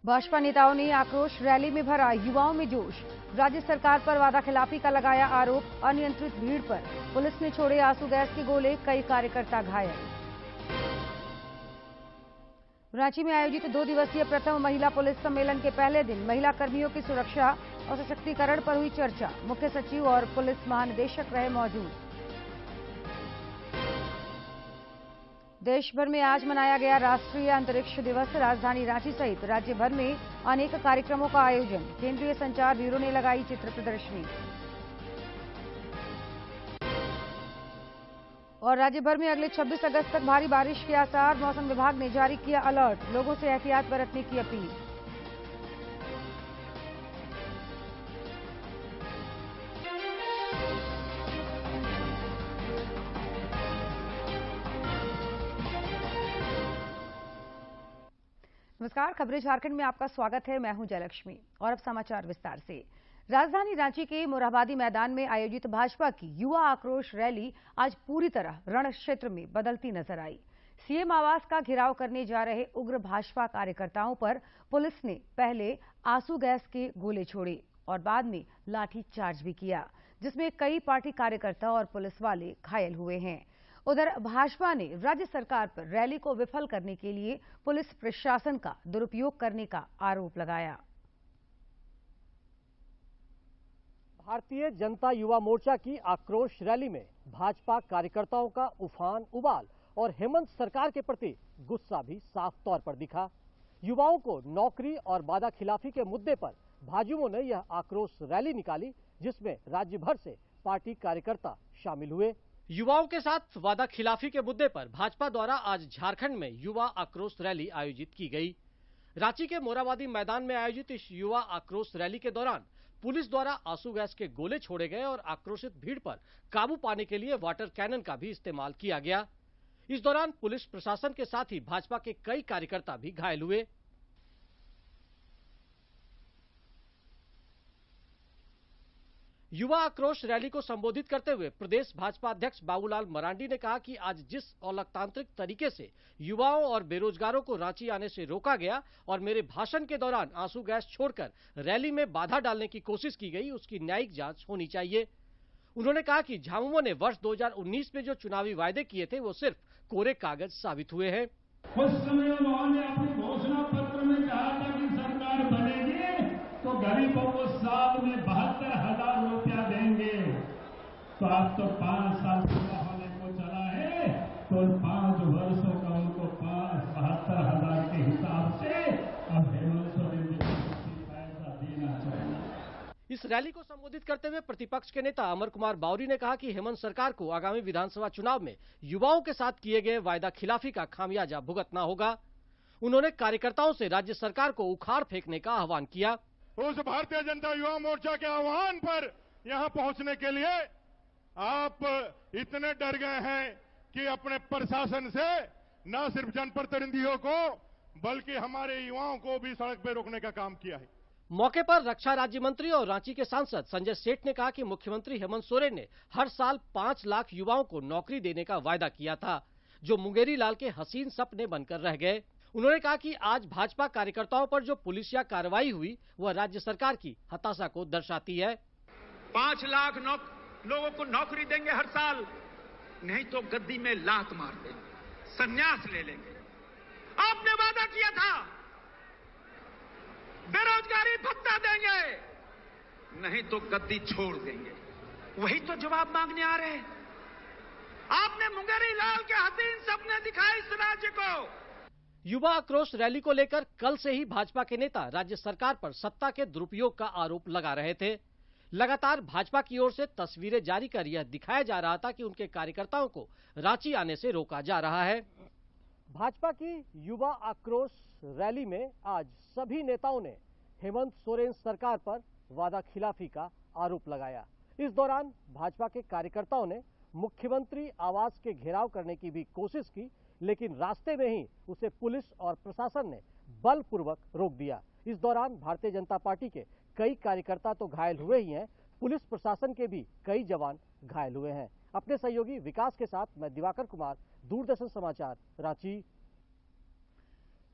भाजपा नेताओं ने आक्रोश रैली में भरा युवाओं में जोश। राज्य सरकार पर वादाखिलाफी का लगाया आरोप। अनियंत्रित भीड़ पर पुलिस ने छोड़े आंसू गैस के गोले, कई कार्यकर्ता घायल। रांची में आयोजित 2 दिवसीय प्रथम महिला पुलिस सम्मेलन के पहले दिन महिला कर्मियों की सुरक्षा और सशक्तिकरण पर हुई चर्चा। मुख्य सचिव और पुलिस महानिदेशक रहे मौजूद। देश भर में आज मनाया गया राष्ट्रीय अंतरिक्ष दिवस। राजधानी रांची सहित राज्य भर में अनेक कार्यक्रमों का आयोजन। केंद्रीय संचार ब्यूरो ने लगाई चित्र प्रदर्शनी। और राज्य भर में अगले 26 अगस्त तक भारी बारिश के आसार। मौसम विभाग ने जारी किया अलर्ट। लोगों से एहतियात बरतने की अपील। नमस्कार, खबरें झारखंड में आपका स्वागत है। मैं हूं जयलक्ष्मी और अब समाचार विस्तार से। राजधानी रांची के मोरहाबादी मैदान में आयोजित भाजपा की युवा आक्रोश रैली आज पूरी तरह रण क्षेत्र में बदलती नजर आई। सीएम आवास का घेराव करने जा रहे उग्र भाजपा कार्यकर्ताओं पर पुलिस ने पहले आंसू गैस के गोले छोड़े और बाद में लाठी चार्ज भी किया, जिसमें कई पार्टी कार्यकर्ता और पुलिस वाले घायल हुए हैं। उधर भाजपा ने राज्य सरकार पर रैली को विफल करने के लिए पुलिस प्रशासन का दुरुपयोग करने का आरोप लगाया। भारतीय जनता युवा मोर्चा की आक्रोश रैली में भाजपा कार्यकर्ताओं का उफान उबाल और हेमंत सरकार के प्रति गुस्सा भी साफ तौर पर दिखा। युवाओं को नौकरी और वादा खिलाफी के मुद्दे पर भाजयुमों ने यह आक्रोश रैली निकाली, जिसमें राज्य भर से पार्टी कार्यकर्ता शामिल हुए। युवाओं के साथ वादा खिलाफी के मुद्दे पर भाजपा द्वारा आज झारखंड में युवा आक्रोश रैली आयोजित की गई। रांची के मोरहाबादी मैदान में आयोजित इस युवा आक्रोश रैली के दौरान पुलिस द्वारा आंसू गैस के गोले छोड़े गए और आक्रोशित भीड़ पर काबू पाने के लिए वाटर कैनन का भी इस्तेमाल किया गया। इस दौरान पुलिस प्रशासन के साथ ही भाजपा के कई कार्यकर्ता भी घायल हुए। युवा आक्रोश रैली को संबोधित करते हुए प्रदेश भाजपा अध्यक्ष बाबूलाल मरांडी ने कहा कि आज जिस अलोकतांत्रिक तरीके से युवाओं और बेरोजगारों को रांची आने से रोका गया और मेरे भाषण के दौरान आंसू गैस छोड़कर रैली में बाधा डालने की कोशिश की गई, उसकी न्यायिक जांच होनी चाहिए। उन्होंने कहा कि झामुमो ने वर्ष 2019 में जो चुनावी वायदे किए थे वो सिर्फ कोरे कागज साबित हुए हैं। उस समय उन्होंने अपने घोषणा पत्र में कहा था कि सरकार बनेगी तो गरीबों को साल में 72,000 रुपया देंगे। तो आज तो 5 साल पूरा होने को चला है, तो 5 वर्षों का उनको 72,000 के हिसाब से अब हेमंत सोरेन जी को पैसा देना चाहिए। इस रैली को संबोधित करते हुए प्रतिपक्ष के नेता अमर कुमार बावरी ने कहा कि हेमंत सरकार को आगामी विधानसभा चुनाव में युवाओं के साथ किए गए वायदा खिलाफी का खामियाजा भुगतना होगा। उन्होंने कार्यकर्ताओं से राज्य सरकार को उखाड़ फेंकने का आह्वान किया। उस भारतीय जनता युवा मोर्चा के आह्वान पर यहां पहुंचने के लिए आप इतने डर गए हैं कि अपने प्रशासन से न सिर्फ जनप्रतिनिधियों को बल्कि हमारे युवाओं को भी सड़क पर रोकने का काम किया है। मौके पर रक्षा राज्य मंत्री और रांची के सांसद संजय सेठ ने कहा कि मुख्यमंत्री हेमंत सोरेन ने हर साल 5 लाख युवाओं को नौकरी देने का वायदा किया था, जो मुंगेरी लाल के हसीन सपने बनकर रह गए। उन्होंने कहा कि आज भाजपा कार्यकर्ताओं पर जो पुलिसिया कार्रवाई हुई वह राज्य सरकार की हताशा को दर्शाती है। 5 लाख लोगों को नौकरी देंगे हर साल, नहीं तो गद्दी में लात मार देंगे, संन्यास ले लेंगे। आपने वादा किया था बेरोजगारी भत्ता देंगे, नहीं तो गद्दी छोड़ देंगे। वही तो जवाब मांगने आ रहे हैं। आपने मुंगेरी लाल के हसीन सपने दिखाए इस राज्य को। युवा आक्रोश रैली को लेकर कल से ही भाजपा के नेता राज्य सरकार पर सत्ता के दुरुपयोग का आरोप लगा रहे थे। लगातार भाजपा की ओर से तस्वीरें जारी कर यह दिखाया जा रहा था कि उनके कार्यकर्ताओं को रांची आने से रोका जा रहा है। भाजपा की युवा आक्रोश रैली में आज सभी नेताओं ने हेमंत सोरेन सरकार पर वादा खिलाफी का आरोप लगाया। इस दौरान भाजपा के कार्यकर्ताओं ने मुख्यमंत्री आवास के घेराव करने की भी कोशिश की, लेकिन रास्ते में ही उसे पुलिस और प्रशासन ने बलपूर्वक रोक दिया। इस दौरान भारतीय जनता पार्टी के कई कार्यकर्ता तो घायल हुए ही हैं, पुलिस प्रशासन के भी कई जवान घायल हुए हैं। अपने सहयोगी विकास के साथ मैं दिवाकर कुमार, दूरदर्शन समाचार, रांची।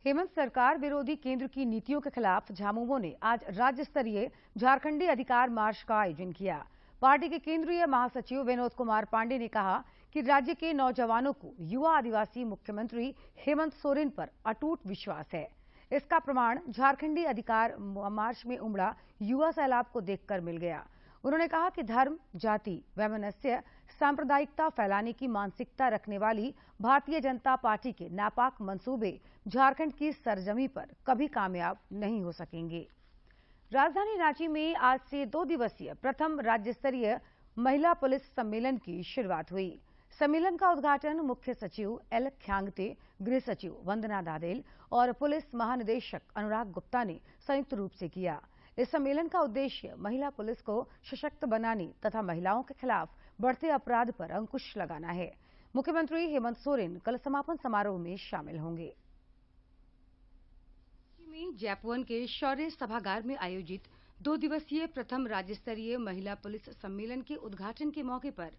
हेमंत सरकार विरोधी केंद्र की नीतियों के खिलाफ झामुमो ने आज राज्य स्तरीय झारखंडी अधिकार मार्च का आयोजन किया। पार्टी के केंद्रीय महासचिव विनोद कुमार पांडे ने कहा कि राज्य के नौजवानों को युवा आदिवासी मुख्यमंत्री हेमंत सोरेन पर अटूट विश्वास है। इसका प्रमाण झारखंडी अधिकार मार्च में उमड़ा युवा सैलाब को देखकर मिल गया। उन्होंने कहा कि धर्म, जाति, वैमनस्य, सांप्रदायिकता फैलाने की मानसिकता रखने वाली भारतीय जनता पार्टी के नापाक मंसूबे झारखंड की सरजमी पर कभी कामयाब नहीं हो सकेंगे। राजधानी रांची में आज से 2 दिवसीय प्रथम राज्य स्तरीय महिला पुलिस सम्मेलन की शुरुआत हुई। सम्मेलन का उद्घाटन मुख्य सचिव एल ख्यांगते, गृह सचिव वंदना दादेल और पुलिस महानिदेशक अनुराग गुप्ता ने संयुक्त रूप से किया। इस सम्मेलन का उद्देश्य महिला पुलिस को सशक्त बनाने तथा महिलाओं के खिलाफ बढ़ते अपराध पर अंकुश लगाना है। मुख्यमंत्री हेमंत सोरेन कल समापन समारोह में शामिल होंगे। जैपुवन के शौर्य सभागार में आयोजित 2 दिवसीय प्रथम राज्य स्तरीय महिला पुलिस सम्मेलन के उद्घाटन के मौके पर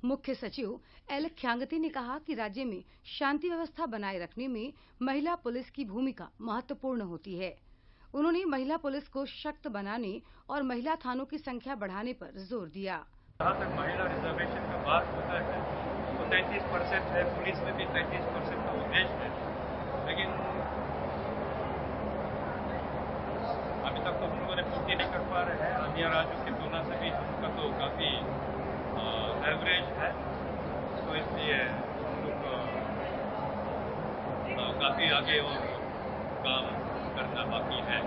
मुख्य सचिव एल ख्यांगते ने कहा कि राज्य में शांति व्यवस्था बनाए रखने में महिला पुलिस की भूमिका महत्वपूर्ण होती है। उन्होंने महिला पुलिस को सशक्त बनाने और महिला थानों की संख्या बढ़ाने पर जोर दिया। जहाँ तक महिला रिजर्वेशन का बात होता है तो 33% है, पुलिस में भी 33% का उद्देश्य है, लेकिन अभी तक तो हम लोगों ने पूर्ति नहीं कर पा रहे हैं। अन्य राज्यों की तुलना से भी हमका तो काफी एवरेज है, तो इसलिए हम लोग काफी आगे और काम करना बाकी है।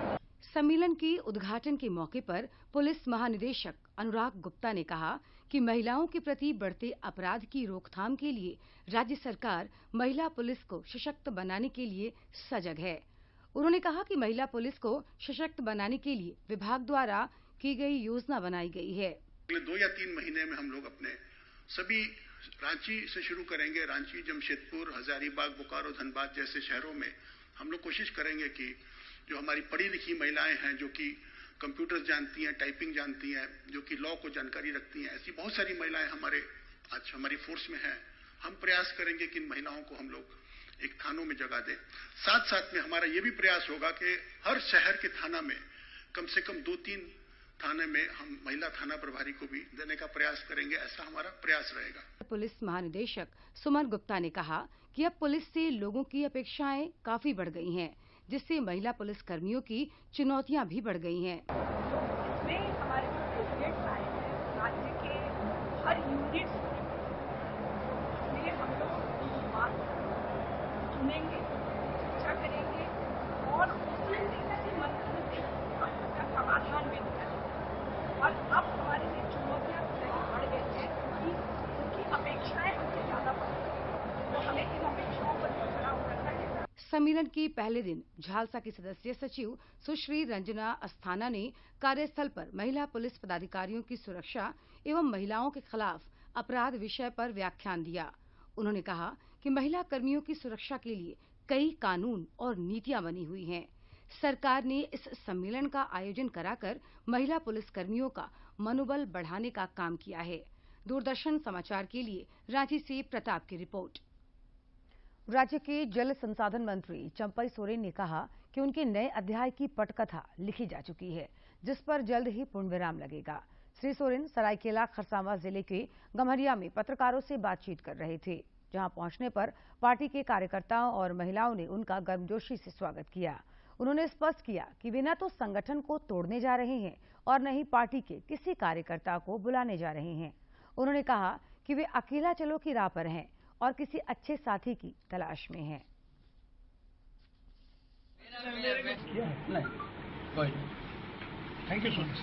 सम्मेलन के उद्घाटन के मौके पर पुलिस महानिदेशक अनुराग गुप्ता ने कहा कि महिलाओं के प्रति बढ़ते अपराध की रोकथाम के लिए राज्य सरकार महिला पुलिस को सशक्त बनाने के लिए सजग है। उन्होंने कहा कि महिला पुलिस को सशक्त बनाने के लिए विभाग द्वारा की गई योजना बनाई गई है। अगले 2 या 3 महीने में हम लोग अपने सभी रांची से शुरू करेंगे। रांची, जमशेदपुर, हजारीबाग, बोकारो, धनबाद जैसे शहरों में हम लोग कोशिश करेंगे कि जो हमारी पढ़ी लिखी महिलाएं हैं, जो कि कंप्यूटर जानती हैं, टाइपिंग जानती हैं, जो कि लॉ को जानकारी रखती हैं, ऐसी बहुत सारी महिलाएं आज हमारी फोर्स में हैं। हम प्रयास करेंगे कि इन महिलाओं को हम लोग एक थानों में जगह दें। साथ साथ में हमारा ये भी प्रयास होगा कि हर शहर के थाना में कम से कम 2-3 थाने में हम महिला थाना प्रभारी को भी देने का प्रयास करेंगे। ऐसा हमारा प्रयास रहेगा। पुलिस महानिदेशक सुमन गुप्ता ने कहा कि अब पुलिस से लोगों की अपेक्षाएं काफी बढ़ गई हैं, जिससे महिला पुलिस कर्मियों की चुनौतियां भी बढ़ गई हैं। इसमें हमारे जो ग्रेजुएट्स आए हैं राज्य के हर यूनिट में हम लोग बात सुनेंगे, चर्चा करेंगे और उसमें से किसी मंत्र से उसका समाधान भी निकालेंगे। और अब हमारे लिए चुनौतियां बढ़ गई हैं कि उनकी अपेक्षाएं हमसे ज्यादा बढ़ गई, तो हमें इन अपेक्षाओं पर खरा उतरना है। सम्मेलन के पहले दिन झालसा की सदस्य सचिव सुश्री रंजना अस्थाना ने कार्यस्थल पर महिला पुलिस पदाधिकारियों की सुरक्षा एवं महिलाओं के खिलाफ अपराध विषय पर व्याख्यान दिया। उन्होंने कहा कि महिला कर्मियों की सुरक्षा के लिए कई कानून और नीतियां बनी हुई हैं। सरकार ने इस सम्मेलन का आयोजन कराकर महिला पुलिस कर्मियों का मनोबल बढ़ाने का काम किया है। दूरदर्शन समाचार के लिए रांची से प्रताप की रिपोर्ट। राज्य के जल संसाधन मंत्री चंपई सोरेन ने कहा कि उनके नए अध्याय की पटकथा लिखी जा चुकी है, जिस पर जल्द ही पूर्ण विराम लगेगा। श्री सोरेन सरायकेला खरसावां जिले के गम्हरिया में पत्रकारों से बातचीत कर रहे थे, जहां पहुंचने पर पार्टी के कार्यकर्ताओं और महिलाओं ने उनका गर्मजोशी से स्वागत किया। उन्होंने स्पष्ट किया कि वे न तो संगठन को तोड़ने जा रहे हैं और न ही पार्टी के किसी कार्यकर्ता को बुलाने जा रहे हैं। उन्होंने कहा कि वे अकेला चलो की राह पर हैं और किसी अच्छे साथी की तलाश में हैं। Thank you so much.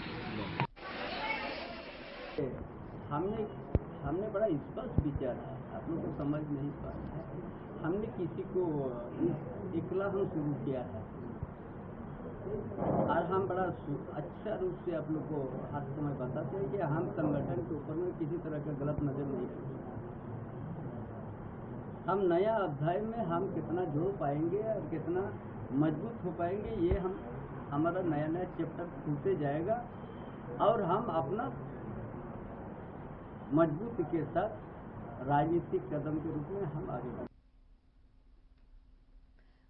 हमने बड़ा स्पष्ट विचार है, आप लोग को समझ नहीं पा रहा है। हमने किसी को इकला हम शुरू किया है और हम बड़ा अच्छा रूप से आप लोग को हर समय बताते हैं कि हम संगठन के ऊपर में किसी तरह का गलत नजर नहीं रखते। हम नया अध्याय में हम कितना जोड़ पाएंगे और कितना मजबूत हो पाएंगे, ये हमारा नया नया चैप्टर खुलते जाएगा और हम अपना मजबूती के साथ राजनीतिक कदम के रूप में हम आगे बढ़ेंगे।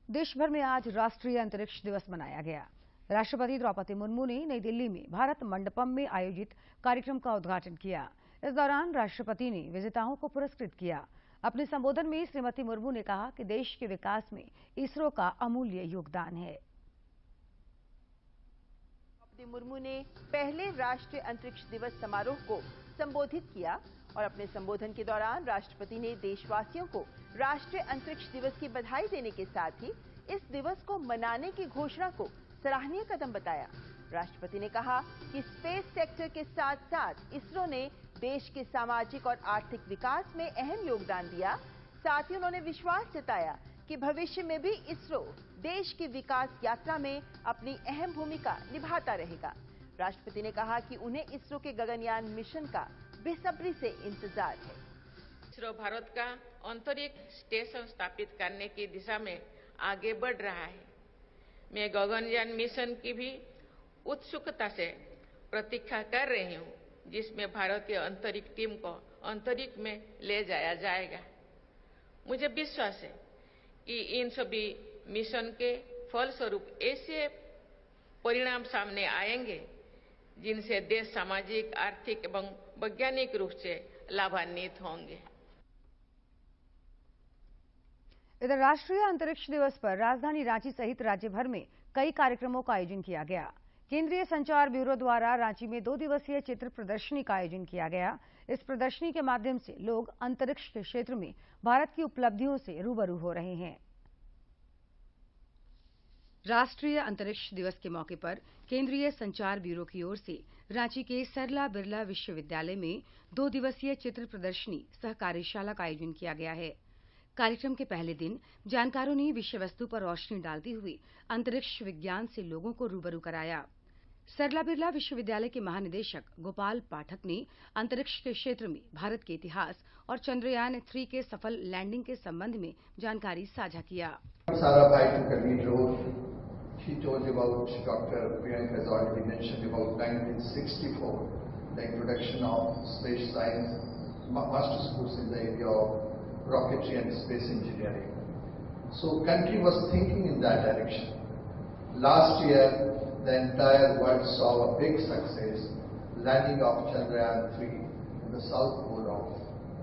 देश भर में आज राष्ट्रीय अंतरिक्ष दिवस मनाया गया। राष्ट्रपति द्रौपदी मुर्मू ने नई दिल्ली में भारत मंडपम में आयोजित कार्यक्रम का उद्घाटन किया। इस दौरान राष्ट्रपति ने विजेताओं को पुरस्कृत किया। अपने संबोधन में श्रीमती मुर्मू ने कहा कि देश के विकास में इसरो का अमूल्य योगदान है। द्रौपदी मुर्मू ने पहले राष्ट्रीय अंतरिक्ष दिवस समारोह को संबोधित किया और अपने संबोधन के दौरान राष्ट्रपति ने देशवासियों को राष्ट्रीय अंतरिक्ष दिवस की बधाई देने के साथ ही इस दिवस को मनाने की घोषणा को सराहनीय कदम बताया। राष्ट्रपति ने कहा कि स्पेस सेक्टर के साथ साथ इसरो ने देश के सामाजिक और आर्थिक विकास में अहम योगदान दिया। साथ ही उन्होंने विश्वास जताया कि भविष्य में भी इसरो देश की विकास यात्रा में अपनी अहम भूमिका निभाता रहेगा। राष्ट्रपति ने कहा कि उन्हें इसरो के गगनयान मिशन का बेसब्री से इंतजार है। इसरो भारत का अंतरिक्ष स्टेशन स्थापित करने की दिशा में आगे बढ़ रहा है। मैं गगनयान मिशन की भी उत्सुकता से प्रतीक्षा कर रही हूं, जिसमें भारतीय अंतरिक्ष टीम को अंतरिक्ष में ले जाया जाएगा। मुझे विश्वास है कि इन सभी मिशन के फलस्वरूप ऐसे परिणाम सामने आएंगे जिनसे देश सामाजिक, आर्थिक एवं वैज्ञानिक रूप से लाभान्वित होंगे। इधर राष्ट्रीय अंतरिक्ष दिवस पर राजधानी रांची सहित राज्य भर में कई कार्यक्रमों का आयोजन किया गया। केंद्रीय संचार ब्यूरो द्वारा रांची में 2 दिवसीय चित्र प्रदर्शनी का आयोजन किया गया। इस प्रदर्शनी के माध्यम से लोग अंतरिक्ष के क्षेत्र में भारत की उपलब्धियों से रूबरू हो रहे हैं। राष्ट्रीय अंतरिक्ष दिवस के मौके पर केंद्रीय संचार ब्यूरो की ओर से रांची के सरला बिरला विश्वविद्यालय में 2 दिवसीय चित्र प्रदर्शनी सह कार्यशाला का आयोजन किया गया है। कार्यक्रम के पहले दिन जानकारों ने विषय वस्तु पर रोशनी डालते हुए अंतरिक्ष विज्ञान से लोगों को रूबरू कराया। सरला बिरला विश्वविद्यालय के महानिदेशक गोपाल पाठक ने अंतरिक्ष के क्षेत्र में भारत के इतिहास और चंद्रयान 3 के सफल लैंडिंग के संबंध में जानकारी साझा किया। She told about Dr. Priyanka has already mentioned about 1964, the introduction of space science, master schools in the area of rocketry and space engineering. So country was thinking in that direction. Last year, the entire world saw a big success, landing of Chandrayaan 3 in the south pole of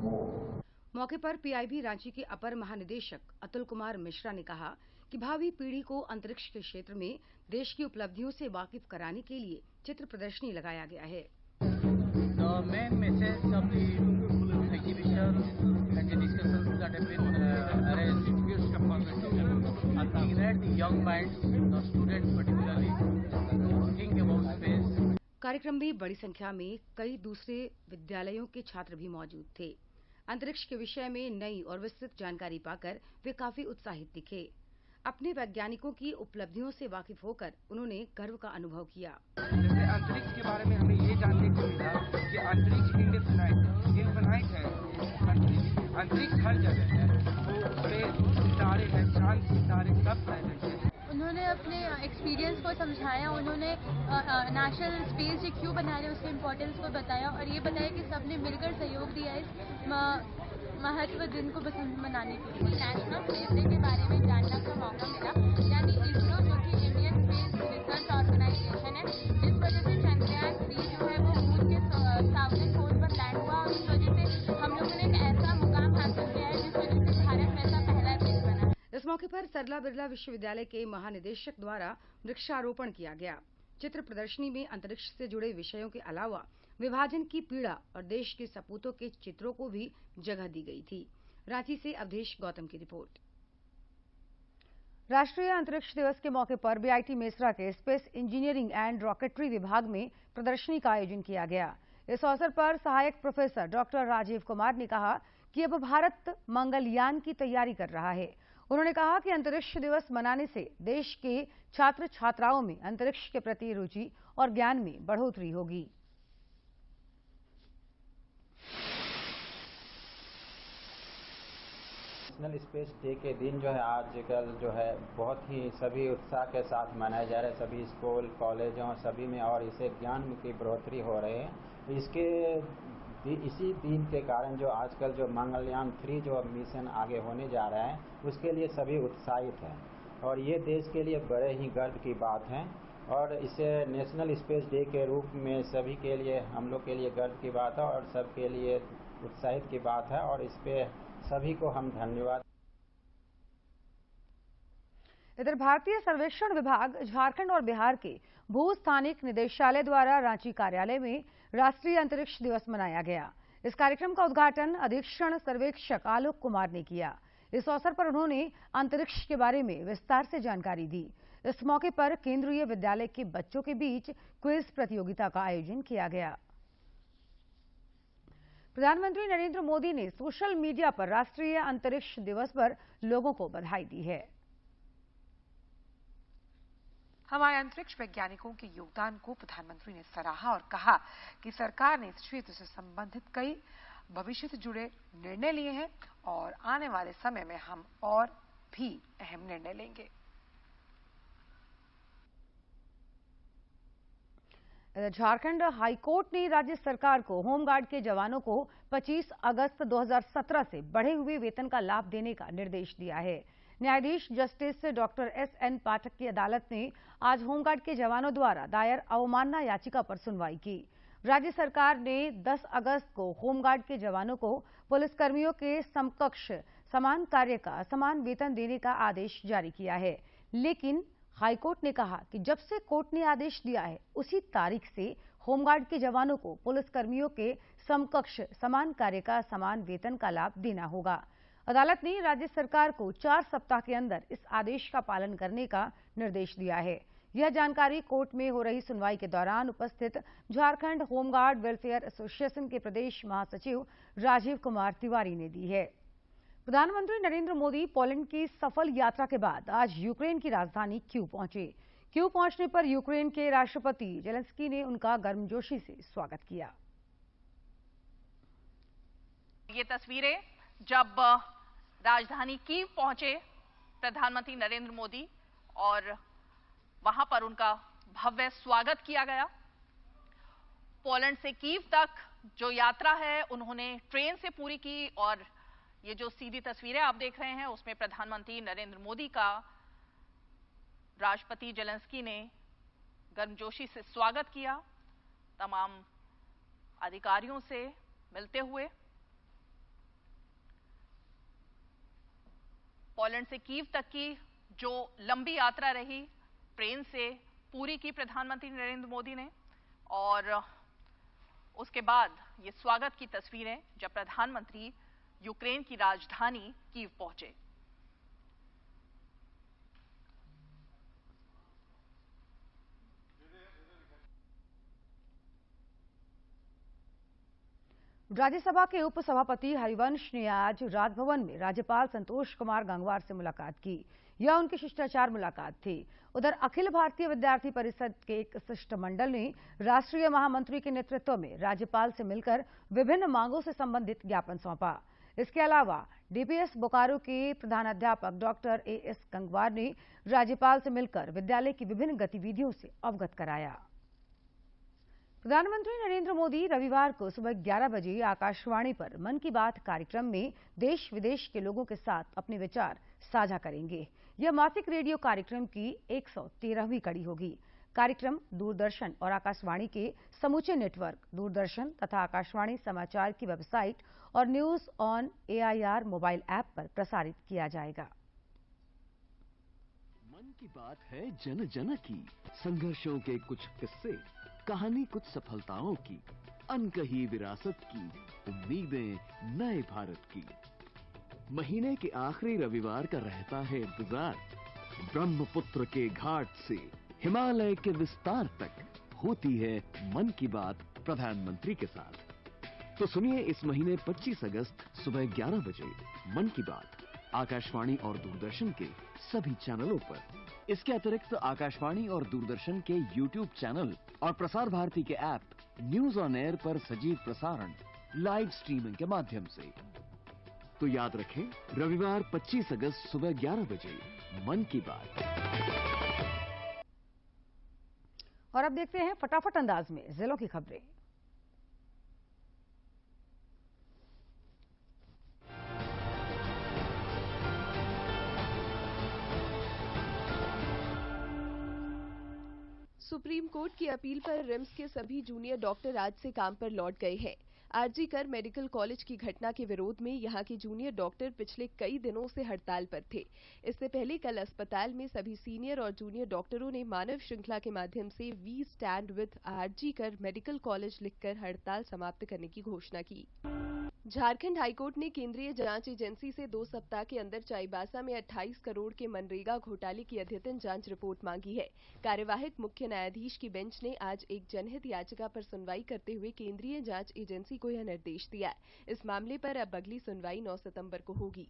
Moon. मौके पर PIB Ranchi के अपर महानिदेशक अतुल कुमार मिश्रा ने कहा कि भावी पीढ़ी को अंतरिक्ष के क्षेत्र में देश की उपलब्धियों से वाकिफ कराने के लिए चित्र प्रदर्शनी लगाया गया है। The main message of the exhibition and the discussions that have been arranged is to integrate the young minds, the students particularly, to think about space. कार्यक्रम में बड़ी संख्या में कई दूसरे विद्यालयों के छात्र भी मौजूद थे। अंतरिक्ष के विषय में नई और विस्तृत जानकारी पाकर वे काफी उत्साहित दिखे। अपने वैज्ञानिकों की उपलब्धियों से वाकिफ होकर उन्होंने गर्व का अनुभव किया। जैसे अंतरिक्ष के बारे में हमें ये जानने को मिला कि अंतरिक्ष इनफिनाइट है। अंतरिक्ष हर जगह है, वो बड़े सितारे हैं, चांद सितारे सब फैले हैं। उन्होंने अपने एक्सपीरियंस को समझाया, उन्होंने नेशनल स्पेस डे क्यों बना रहे उसके इम्पोर्टेंस को बताया और ये बताया कि सबने मिलकर सहयोग दिया इस महत्व दिन को मनाने के लिए। नेशनल स्पेस डे के बारे में जानने का मौका मिला, यानी इसरो जो कि इंडियन स्पेस रिसर्च ऑर्गेनाइजेशन है, जिस वजह से चंद्रयान 3 जो है वो मून के साउथर्न पोल पर लैंड हुआ और इस वजह से हम लोगों ने एक ऐसा मुकाम हासिल किया है जिस वजह से भारत में ऐसा पहला देश बना। इस मौके पर सरला बिरला विश्वविद्यालय के महानिदेशक द्वारा वृक्षारोपण किया गया। चित्र प्रदर्शनी में अंतरिक्ष से जुड़े विषयों के अलावा विभाजन की पीड़ा और देश के सपूतों के चित्रों को भी जगह दी गई थी। रांची से अवधेश गौतम की रिपोर्ट। राष्ट्रीय अंतरिक्ष दिवस के मौके पर बीआईटी मेसरा के स्पेस इंजीनियरिंग एंड रॉकेटरी विभाग में प्रदर्शनी का आयोजन किया गया। इस अवसर पर सहायक प्रोफेसर डॉक्टर राजीव कुमार ने कहा कि अब भारत मंगलयान की तैयारी कर रहा है। उन्होंने कहा कि अंतरिक्ष दिवस मनाने से देश के छात्र छात्राओं में अंतरिक्ष के प्रति रुचि और ज्ञान में बढ़ोतरी होगी। नेशनल स्पेस डे के दिन जो है आजकल जो है बहुत ही सभी उत्साह के साथ मनाया जा रहा है, सभी स्कूल कॉलेजों सभी में, और इसे ज्ञान की बढ़ोतरी हो रही है। इसी दिन के कारण जो आजकल जो मंगलयान 3 जो मिशन आगे होने जा रहा है उसके लिए सभी उत्साहित हैं। और ये देश के लिए बड़े ही गर्व की बात है और इसे नेशनल स्पेस डे के रूप में सभी के लिए, हम लोग के लिए गर्व की बात है और सबके लिए उत्साहित की बात है और इस पे सभी को हम धन्यवाद। इधर भारतीय सर्वेक्षण विभाग झारखंड और बिहार के भू स्थानिक निदेशालय द्वारा रांची कार्यालय में राष्ट्रीय अंतरिक्ष दिवस मनाया गया। इस कार्यक्रम का उद्घाटन अधीक्षण सर्वेक्षक आलोक कुमार ने किया। इस अवसर पर उन्होंने अंतरिक्ष के बारे में विस्तार से जानकारी दी। इस मौके पर केंद्रीय विद्यालय के बच्चों के बीच क्विज प्रतियोगिता का आयोजन किया गया। प्रधानमंत्री नरेंद्र मोदी ने सोशल मीडिया पर राष्ट्रीय अंतरिक्ष दिवस पर लोगों को बधाई दी है। हमारे अंतरिक्ष वैज्ञानिकों के योगदान को प्रधानमंत्री ने सराहा और कहा कि सरकार ने इस क्षेत्र से संबंधित कई भविष्य से जुड़े निर्णय लिए हैं और आने वाले समय में हम और भी अहम निर्णय लेंगे। झारखंड हाईकोर्ट ने राज्य सरकार को होमगार्ड के जवानों को 25 अगस्त 2017 से बढ़े हुए वेतन का लाभ देने का निर्देश दिया है। न्यायाधीश जस्टिस डॉक्टर एस.एन. पाठक की अदालत ने आज होमगार्ड के जवानों द्वारा दायर अवमानना याचिका पर सुनवाई की। राज्य सरकार ने 10 अगस्त को होमगार्ड के जवानों को पुलिसकर्मियों के समकक्ष समान कार्य का समान वेतन देने का आदेश जारी किया है, लेकिन हाईकोर्ट ने कहा कि जब से कोर्ट ने आदेश दिया है उसी तारीख से होमगार्ड के जवानों को पुलिसकर्मियों के समकक्ष समान कार्य का समान वेतन का लाभ देना होगा। अदालत ने राज्य सरकार को 4 सप्ताह के अंदर इस आदेश का पालन करने का निर्देश दिया है। यह जानकारी कोर्ट में हो रही सुनवाई के दौरान उपस्थित झारखंड होमगार्ड वेलफेयर एसोसिएशन के प्रदेश महासचिव राजीव कुमार तिवारी ने दी है। प्रधानमंत्री नरेंद्र मोदी पोलैंड की सफल यात्रा के बाद आज यूक्रेन की राजधानी कीव पहुंचे। कीव पहुंचने पर यूक्रेन के राष्ट्रपति जेलेंस्की ने उनका गर्मजोशी से स्वागत किया। ये तस्वीरें जब राजधानी कीव पहुंचे प्रधानमंत्री नरेंद्र मोदी और वहां पर उनका भव्य स्वागत किया गया। पोलैंड से कीव तक जो यात्रा है उन्होंने ट्रेन से पूरी की और ये जो सीधी तस्वीरें आप देख रहे हैं उसमें प्रधानमंत्री नरेंद्र मोदी का राष्ट्रपति जेलेंस्की ने गर्मजोशी से स्वागत किया। तमाम अधिकारियों से मिलते हुए पोलैंड से कीव तक की जो लंबी यात्रा रही ट्रेन से पूरी की प्रधानमंत्री नरेंद्र मोदी ने और उसके बाद ये स्वागत की तस्वीरें जब प्रधानमंत्री यूक्रेन की राजधानी कीव पहुंचे। राज्यसभा के उपसभापति हरिवंश ने आज राजभवन में राज्यपाल संतोष कुमार गंगवार से मुलाकात की। यह उनकी शिष्टाचार मुलाकात थी। उधर अखिल भारतीय विद्यार्थी परिषद के एक शिष्टमंडल ने राष्ट्रीय महामंत्री के नेतृत्व में राज्यपाल से मिलकर विभिन्न मांगों से संबंधित ज्ञापन सौंपा। इसके अलावा डीपीएस बोकारो के प्रधानाध्यापक डॉक्टर ए.एस. गंगवार ने राज्यपाल से मिलकर विद्यालय की विभिन्न गतिविधियों से अवगत कराया। प्रधानमंत्री नरेंद्र मोदी रविवार को सुबह 11 बजे आकाशवाणी पर मन की बात कार्यक्रम में देश विदेश के लोगों के साथ अपने विचार साझा करेंगे। यह मासिक रेडियो कार्यक्रम की 113वीं कड़ी होगी। कार्यक्रम दूरदर्शन और आकाशवाणी के समूचे नेटवर्क, दूरदर्शन तथा आकाशवाणी समाचार की वेबसाइट और news on AIR mobile app पर प्रसारित किया जाएगा। मन की बात है जन जन की, संघर्षों के कुछ किस्से, कहानी कुछ सफलताओं की, अनकही विरासत की, उम्मीदें नए भारत की। महीने के आखिरी रविवार का रहता है इंतजार। ब्रह्मपुत्र के घाट से हिमालय के विस्तार तक होती है मन की बात प्रधानमंत्री के साथ। तो सुनिए इस महीने 25 अगस्त सुबह 11 बजे मन की बात आकाशवाणी और दूरदर्शन के सभी चैनलों पर। इसके अतिरिक्त आकाशवाणी और दूरदर्शन के YouTube चैनल और प्रसार भारती के ऐप न्यूज ऑन एयर पर सजीव प्रसारण लाइव स्ट्रीमिंग के माध्यम से। तो याद रखें, रविवार 25 अगस्त सुबह 11 बजे मन की बात। और अब देखते हैं फटाफट अंदाज में जिलों की खबरें। सुप्रीम कोर्ट की अपील पर रिम्स के सभी जूनियर डॉक्टर आज से काम पर लौट गए हैं। आरजी कर मेडिकल कॉलेज की घटना के विरोध में यहां के जूनियर डॉक्टर पिछले कई दिनों से हड़ताल पर थे। इससे पहले कल अस्पताल में सभी सीनियर और जूनियर डॉक्टरों ने मानव श्रृंखला के माध्यम से वी स्टैंड विद आरजी कर मेडिकल कॉलेज लिखकर हड़ताल समाप्त करने की घोषणा की। झारखंड हाईकोर्ट ने केंद्रीय जांच एजेंसी से 2 सप्ताह के अंदर चाईबासा में 28 करोड़ के मनरेगा घोटाले की अद्यतन जांच रिपोर्ट मांगी है। कार्यवाहक मुख्य न्यायाधीश की बेंच ने आज एक जनहित याचिका पर सुनवाई करते हुए केंद्रीय जांच एजेंसी को यह निर्देश दिया। इस मामले पर अब अगली सुनवाई 9 सितंबर को होगी।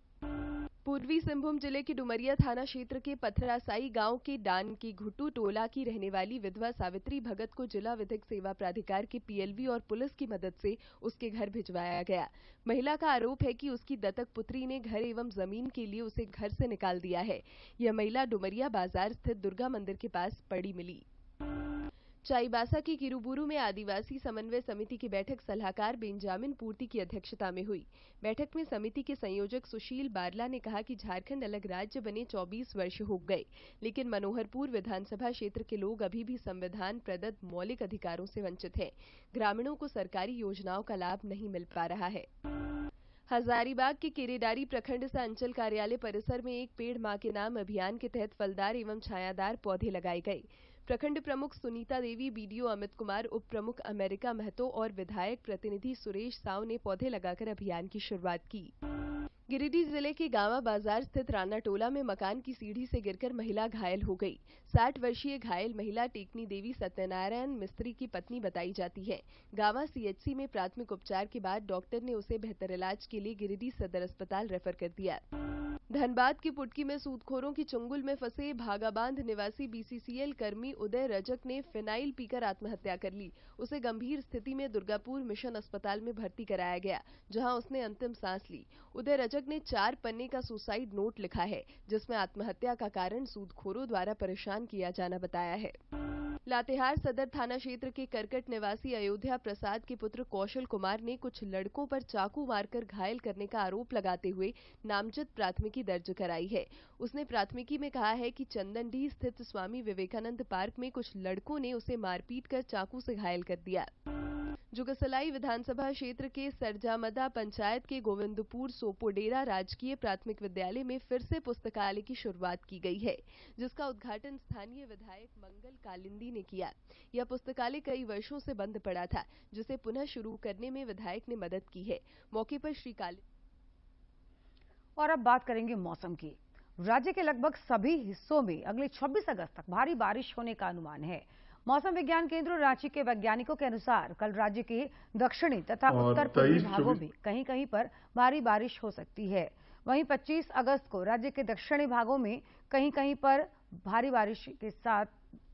पूर्वी सिंहभूम जिले के डुमरिया थाना क्षेत्र के पथरासाई गांव के डान की घुट्टू टोला की रहने वाली विधवा सावित्री भगत को जिला विधिक सेवा प्राधिकार के पीएलवी और पुलिस की मदद से उसके घर भिजवाया गया। महिला का आरोप है कि उसकी दत्तक पुत्री ने घर एवं जमीन के लिए उसे घर से निकाल दिया है। यह महिला डुमरिया बाजार स्थित दुर्गा मंदिर के पास पड़ी मिली। चाईबासा की किरुबुरु में आदिवासी समन्वय समिति की बैठक सलाहकार बेंजामिन पूर्ति की अध्यक्षता में हुई। बैठक में समिति के संयोजक सुशील बारला ने कहा कि झारखंड अलग राज्य बने 24 वर्ष हो गए, लेकिन मनोहरपुर विधानसभा क्षेत्र के लोग अभी भी संविधान प्रदत्त मौलिक अधिकारों से वंचित हैं। ग्रामीणों को सरकारी योजनाओं का लाभ नहीं मिल पा रहा है। हजारीबाग के केरेडारी प्रखंड से अंचल कार्यालय परिसर में एक पेड़ मां के नाम अभियान के तहत फलदार एवं छायादार पौधे लगाए गए। प्रखंड प्रमुख सुनीता देवी, बीडीओ अमित कुमार, उप प्रमुख अमेरिका महतो और विधायक प्रतिनिधि सुरेश साव ने पौधे लगाकर अभियान की शुरुआत की। गिरिडीह जिले के गांवा बाजार स्थित राना टोला में मकान की सीढ़ी से गिरकर महिला घायल हो गई। 60 वर्षीय घायल महिला टेकनी देवी सत्यनारायण मिस्त्री की पत्नी बताई जाती है। गांवा सीएचसी में प्राथमिक उपचार के बाद डॉक्टर ने उसे बेहतर इलाज के लिए गिरिडीह सदर अस्पताल रेफर कर दिया। धनबाद की पुटकी में सूदखोरों की चुंगल में फंसे भागाबांध निवासी बीसीसीएल कर्मी उदय रजक ने फिनाइल पीकर आत्महत्या कर ली। उसे गंभीर स्थिति में दुर्गापुर मिशन अस्पताल में भर्ती कराया गया, जहां उसने अंतिम सांस ली। उदय रजक ने 4 पन्ने का सुसाइड नोट लिखा है, जिसमें आत्महत्या का कारण सूदखोरों द्वारा परेशान किया जाना बताया है। लातेहार सदर थाना क्षेत्र के करकट निवासी अयोध्या प्रसाद के पुत्र कौशल कुमार ने कुछ लड़कों पर चाकू मारकर घायल करने का आरोप लगाते हुए नामजद प्राथमिकी दर्ज कराई है। उसने प्राथमिकी में कहा है कि चंदनडीह स्थित स्वामी विवेकानंद पार्क में कुछ लड़कों ने उसे मारपीट कर चाकू से घायल कर दिया। जुगसलाई विधानसभा क्षेत्र के सरजामदा पंचायत के गोविंदपुर सोपोडेरा राजकीय प्राथमिक विद्यालय में फिर से पुस्तकालय की शुरुआत की गई है, जिसका उद्घाटन स्थानीय विधायक मंगल कालिंदी ने किया। यह पुस्तकालय कई वर्षों से बंद पड़ा था, जिसे पुनः शुरू करने में विधायक ने मदद की है। मौके पर श्री कालिंदी। और अब बात करेंगे मौसम की। राज्य के लगभग सभी हिस्सों में अगले 26 अगस्त तक भारी बारिश होने का अनुमान है। मौसम विज्ञान केंद्र रांची के वैज्ञानिकों के अनुसार कल राज्य के दक्षिणी तथा उत्तर पूर्वी भागों में कहीं कहीं पर भारी बारिश हो सकती है। वहीं 25 अगस्त को राज्य के दक्षिणी भागों में कहीं कहीं पर भारी बारिश के साथ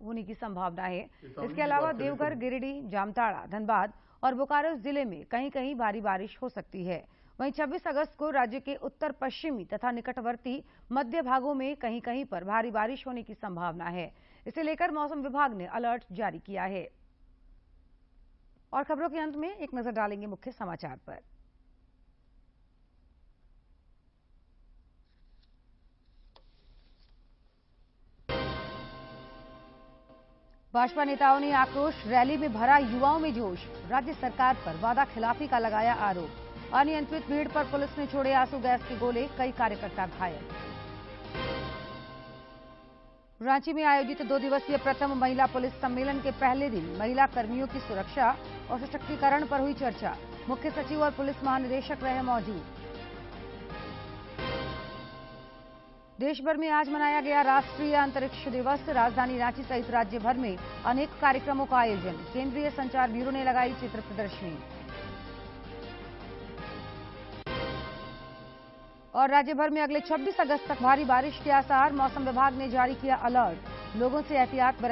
होने की संभावना है। इसके अलावा देवघर, गिरिडीह, जामताड़ा, धनबाद और बोकारो जिले में कहीं कहीं भारी बारिश हो सकती है। वहीं 26 अगस्त को राज्य के उत्तर पश्चिमी तथा निकटवर्ती मध्य भागों में कहीं कहीं पर भारी बारिश होने की संभावना है। इसे लेकर मौसम विभाग ने अलर्ट जारी किया है। और खबरों के अंत में एक नजर डालेंगे मुख्य समाचार पर। भाजपा नेताओं ने आक्रोश रैली में भरा युवाओं में जोश। राज्य सरकार पर वादा खिलाफी का लगाया आरोप। अनियंत्रित भीड़ पर पुलिस ने छोड़े आंसू गैस के गोले, कई कार्यकर्ता घायल। रांची में आयोजित 2 दिवसीय प्रथम महिला पुलिस सम्मेलन के पहले दिन महिला कर्मियों की सुरक्षा और सशक्तिकरण पर हुई चर्चा। मुख्य सचिव और पुलिस महानिदेशक रहे मौजूद। देश भर में आज मनाया गया राष्ट्रीय अंतरिक्ष दिवस। राजधानी रांची सहित राज्य भर में अनेक कार्यक्रमों का आयोजन। केंद्रीय संचार ब्यूरो ने लगाई चित्र प्रदर्शनी। और राज्य भर में अगले 26 अगस्त तक भारी बारिश के आसार। मौसम विभाग ने जारी किया अलर्ट। लोगों से एहतियात बरतने